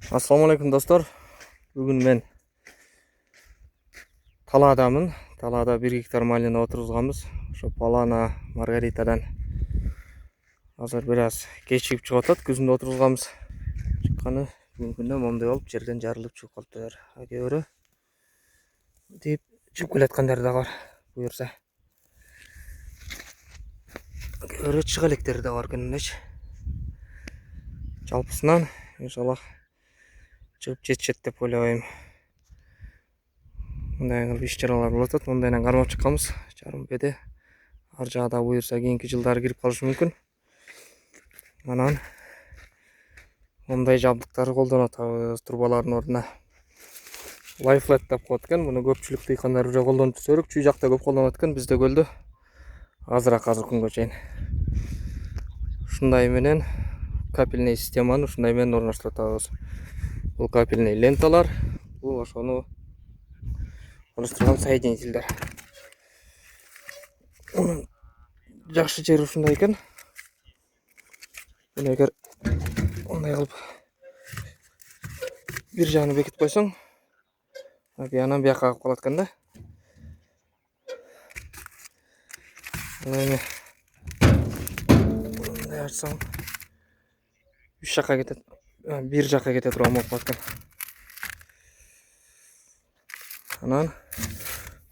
Assalamu alaikum dostlar. Бүгін мен таладамын. Талада 1 гектар малина отырғызғанбыз. Ошо Полана Маргаритадан азыр бираз кечигип чыгып атат. Күзүндө отырғызганбыз. Чыкканы бүгүнкү күндө момундай болуп жерден жарылып чыгып калыптыр. Кээ бирөө деп чыгып келаткандар да бар. Буюрса. Кээ бирөө чыга электери да бар күнүндөчү. Жалпысынан иншаллах чыгып жетишет деп ойлойм. Мындай кылып иш чаралар болуп атат. Мындайдан кармап чыкканбыз. Жарым беде. Ар жагда буюрса кийинки жылдары кирип калышы мүмкүн. Анан мындай жабдыктарды колдонуп атабыз. Турбалардын ордуна лайфлет деп коет экен. Муну көпчүлүк дыйкандар уже колдонуп жүрөк. Чүй жакта көп колдонот экен. Бизде көлдө азыраак азыр күнгө чейин. Ушундай менен капельный системаны ушундай менен орноштуруп атабыз. Бул капельный ленталар, бул ошону орноштурган соединительдер. Жакшы жери ушундай экен. Мына эгер мындай кылып бир жагын бекитип койсоң, биянан бияка калып калат экен да. Эми мындай ачсаң 3 жакка кетет, бир жакка кете турган болуп калат экен. Анан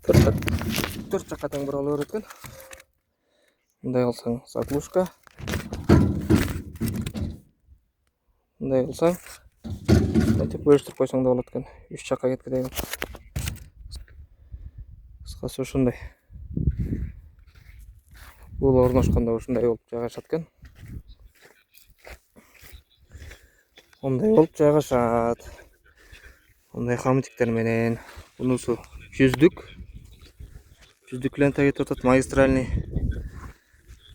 4 жакка тең бура ала берет экен. Мындай кылсаң заглушка. Мындай кылсаң мынтип бөлүштүрүп койсоң да болот экен. 3 жакка кеткидей кылып. Кыскасы ушундай. Бул орношкондо ушундай болуп жайгашат экен. Мындай болуп жайгашат. Мындай хамтиктер менен. Бунусу 100дүк. 100дүк лента кетип атат, магистральный.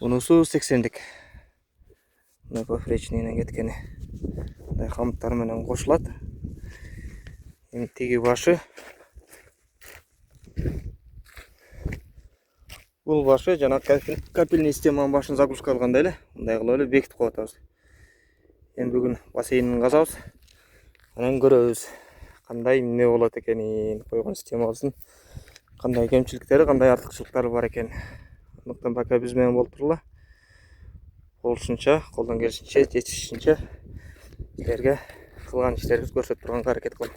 Бунусу 80дүк. Мына поперечныйдан кеткени. Мындай хамттар менен кошулат. Эми тиги башы. Бул башы жана капельный системанын башын заглушка кылгандай эле. Мындай кылып эле бекитип коюп атабыз. Эми бүгүн бассейнин казабыз. Анан көрөбүз кандай эмне болот экенин, койгон системабыздын кандай кемчиликтери, кандай артыкчылыктары бар экен. Андыктан пока биз менен болуп турула. Болушунча, колдон келишинче, жетишинче силерге кылган иштерибизди көрсөтүп турганга аракет кылам.